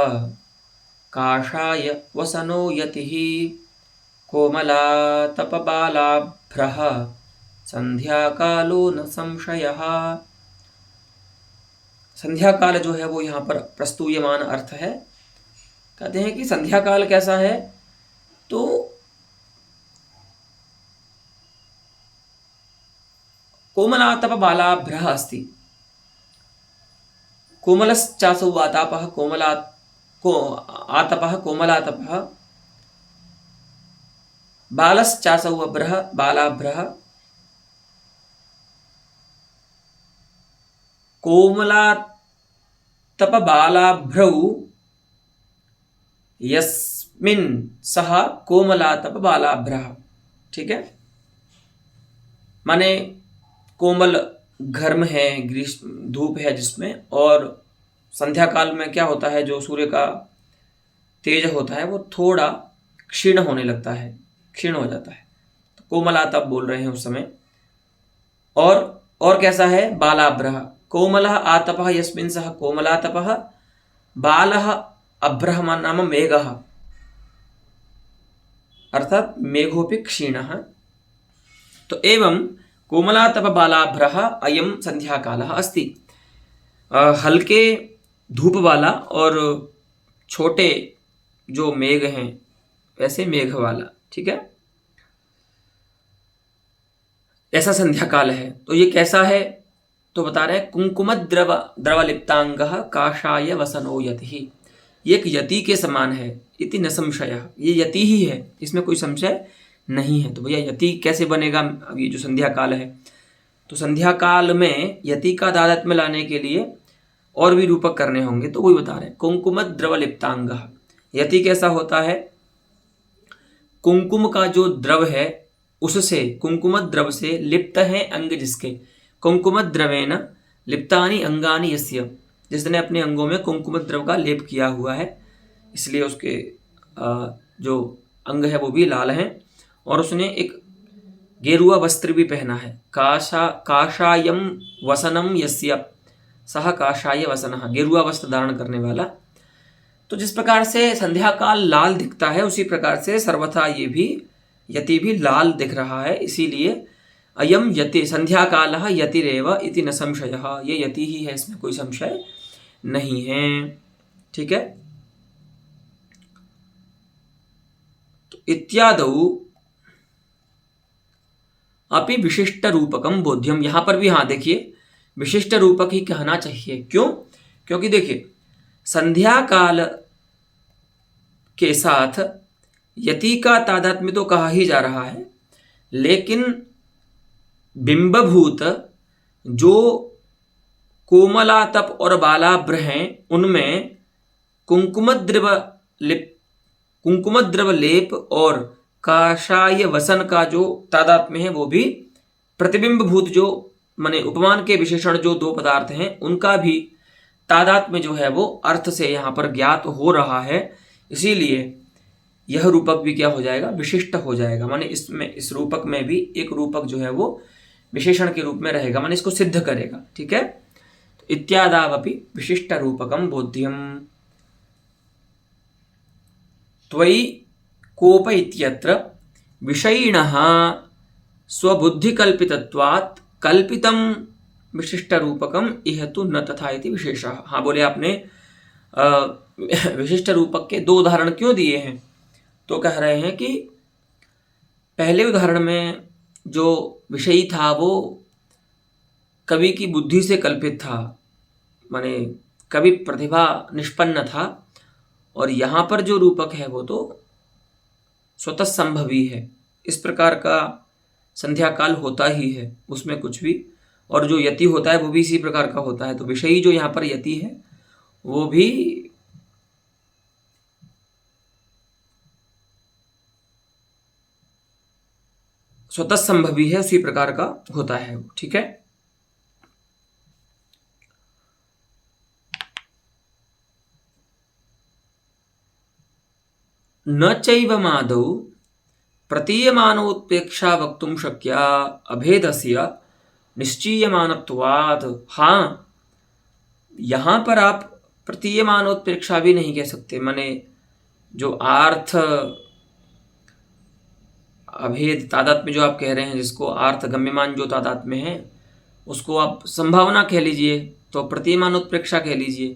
काषाय वसनो यतिः कोमलातपबालाभ्रः संध्याकालो न संशयः। संध्या काल जो है वो यहाँ पर प्रस्तूयमान अर्थ है। कहते हैं कि संध्या काल कैसा है, तो कोमलातप बालाभ्रः अस्ति। कोमलश्चासौ आतापः आतपः कोमलातपः, बालश्चासौ अभ्रः बालाभ्रः, कोमलातप बालाभ्रौ यस्मिन् सह कोमलातप बालाभ्रः। ठीक है, माने कोमल घर्म है, ग्रीष्म धूप है जिसमें, और संध्या काल में क्या होता है, जो सूर्य का तेज होता है वो थोड़ा क्षीण होने लगता है, क्षीण हो जाता है, तो कोमलातप बोल रहे हैं उस समय। और कैसा है, बालाभ्रः, कोमलः आतपः यस्मिन् सह कोमलातपः, बालः अभ्रः नाम मेघः, अर्थात मेघोपि क्षीणः। तो एवं कोमलातप बालाभ्रः अयं संध्या कालः अस्ति। हल्के धूप वाला और छोटे जो मेघ हैं वैसे मेघ वाला, ठीक है, ऐसा संध्या काल है। तो ये कैसा है, तो बता रहे हैं कुंकुम द्रवलिप्तांगः काषाय वसनो यतिः, ये एक यति के समान है। इति न संशयः, ये यति ही है, इसमें कोई संशय नहीं है। तो भैया यति कैसे बनेगा, अब ये जो संध्या काल है, तो संध्या काल में यति का दादत्म्य में लाने के लिए और भी रूपक करने होंगे, तो वही बता रहे हैं। कुंकुम द्रवलिप्तांगः, यति कैसा होता है, कुंकुम का जो द्रव है उससे, कुंकुम द्रव से लिप्त है अंग जिसके, कुंकुम द्रवेन लिप्तानि अंगानि यस्य, जिसने अपने अंगों में कुंकुम द्रव का लेप किया हुआ है, इसलिए उसके जो अंग है वो भी लाल हैं, और उसने एक गेरुआ वस्त्र भी पहना है। काषायम वसनम यस्य सह काषाय वसनः, गेरुआ वस्त्र धारण करने वाला। तो जिस प्रकार से संध्या काल लाल दिखता है, उसी प्रकार से सर्वथा ये भी यति भी लाल दिख रहा है। इसीलिए अयम यति संध्या कालः यतिरेव इति न संशयः, ये यति ही है, इसमें कोई संशय नहीं है। ठीक है, तो इत्यादौ अपि विशिष्ट रूपकम बोध्यम, यहां पर भी हाँ देखिए विशिष्ट रूपक ही कहना चाहिए। क्यों, क्योंकि देखिए संध्या काल के साथ यति का तादात्म्य तो कहा ही जा रहा है, लेकिन बिंबभूत जो कोमलातप और बालाभ्र हैं उनमें कुंकुम द्रव लेप और काषाय वसन का जो तादात्म्य है वो भी प्रतिबिंब भूत, जो माने उपमान के विशेषण जो दो पदार्थ हैं उनका भी तादात्म्य जो है वो अर्थ से यहाँ पर ज्ञात हो रहा है। इसीलिए यह रूपक भी क्या हो जाएगा, विशिष्ट हो जाएगा। माने इसमें इस रूपक में भी एक रूपक जो है वो विशेषण के रूप में रहेगा, माने इसको सिद्ध करेगा। ठीक है, तो इत्यादावपि विशिष्ट रूपकम बोध्यम त्वयि कोप इत्यत्र विषयिणः स्वबुद्धिकल्पितत्वात् कल्पितम विशिष्ट रूपकम इह तु न तथा इति विशेषः। हाँ बोले आपने विशिष्ट रूपक के दो उदाहरण क्यों दिए हैं, तो कह रहे हैं कि पहले उदाहरण में जो विषयी था वो कवि की बुद्धि से कल्पित था, माने कवि प्रतिभा निष्पन्न था, और यहाँ पर जो रूपक है वो तो स्वतः संभवी है। इस प्रकार का संध्या काल होता ही है, उसमें कुछ भी, और जो यति होता है वो भी इसी प्रकार का होता है। तो विषयी जो यहाँ पर यति है वो भी स्वतः संभवी है, उसी प्रकार का होता है। ठीक है, न चैवमादौ प्रतीयमानोत्प्रेक्षा वक्तुं शक्या अभेदस्य निश्चीयमानत्वात्। हाँ, यहाँ पर आप प्रतीयमानोत्प्रेक्षा भी नहीं कह सकते, माने जो आर्थ अभेद तादात्म्य जो आप कह रहे हैं, जिसको आर्थ गम्यमान जो तादात्म्य है उसको आप संभावना कह लीजिए, तो प्रतीयमानोत्प्रेक्षा कह लीजिए,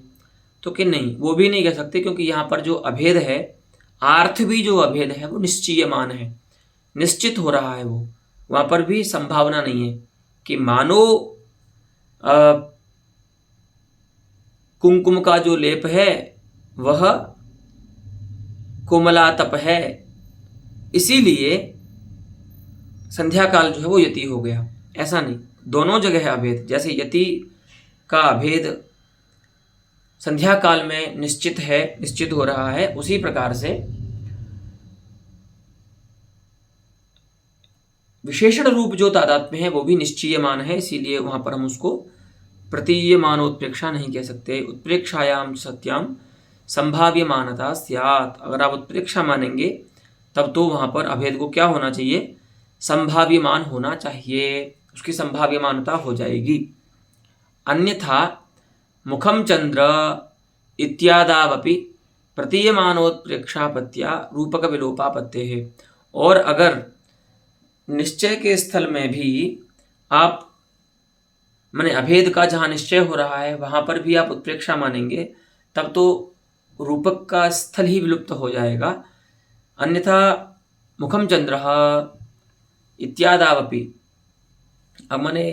तो कि नहीं, वो भी नहीं कह सकते, क्योंकि यहाँ पर जो अभेद है, आर्थ भी जो अभेद है वो निश्चयमान है, निश्चित हो रहा है, वो वहाँ पर भी संभावना नहीं है कि मानो कुमकुम का जो लेप है वह कोमलातप है, इसीलिए संध्या काल जो है वो यति हो गया। ऐसा नहीं, दोनों जगह है अभेद। जैसे यति का अभेद संध्या काल में निश्चित है, निश्चित हो रहा है, उसी प्रकार से विशेषण रूप जो तादात्म्य है वो भी निश्चयमान है, इसीलिए वहां पर हम उसको प्रतीयमानोत्प्रेक्षा नहीं कह सकते। उत्प्रेक्षायाम सत्याम संभाव्यमानता स्यात्। अगर आप उत्प्रेक्षा मानेंगे तब तो वहां पर अभेद को क्या होना चाहिए, संभाव्यमान होना चाहिए, उसकी संभाव्यमानता हो जाएगी। अन्यथा मुखम चंद्र इत्यादावपि प्रतीयमानोत्प्रेक्षापत्या रूपक विलोपापत्ते है। और अगर निश्चय के स्थल में भी आप माने अभेद का जहाँ निश्चय हो रहा है वहाँ पर भी आप उत्प्रेक्षा मानेंगे, तब तो रूपक का स्थल ही विलुप्त हो जाएगा। अन्यथा मुखम चंद्र इत्यादावपि, अब माने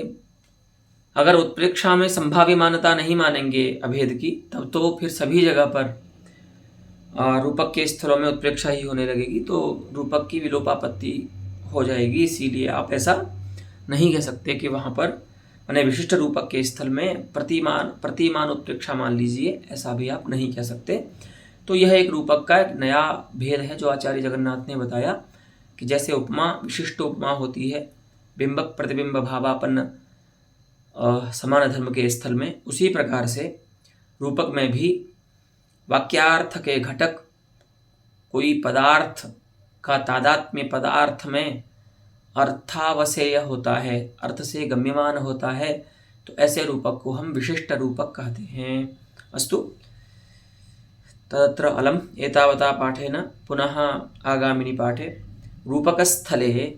अगर उत्प्रेक्षा में संभाव्य मान्यता नहीं मानेंगे अभेद की, तब तो फिर सभी जगह पर रूपक के स्थलों में उत्प्रेक्षा ही होने लगेगी, तो रूपक की विलोपापत्ति हो जाएगी। इसीलिए आप ऐसा नहीं कह सकते कि वहाँ पर माने विशिष्ट रूपक के स्थल में प्रतिमान उत्प्रेक्षा मान लीजिए, ऐसा भी आप नहीं कह सकते। तो यह एक रूपक का एक नया भेद है जो आचार्य जगन्नाथ ने बताया कि जैसे उपमा विशिष्ट उपमा होती है बिंबक प्रतिबिंब भावापन्न समान धर्म के स्थल में, उसी प्रकार से रूपक में भी वाक्यार्थ के घटक कोई पदार्थ का तादात्म्य पदार्थ में अर्थावसेय होता है, अर्थ से गम्यमान होता है, तो ऐसे रूपक को हम विशिष्ट रूपक कहते हैं। अस्तु, तत्र अलम एतावता पाठेन पुनः आगामिनि पाठे रूपकस्थले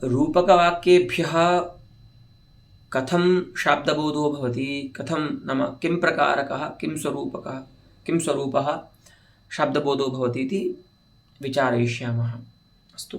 रूपकवाक्येभ्यः कथं शाब्दबोधो भवति, कथं नाम किं प्रकारकः किं स्वरूपः शाब्दबोधो भवति इति विचारयिष्यामः। अस्तु।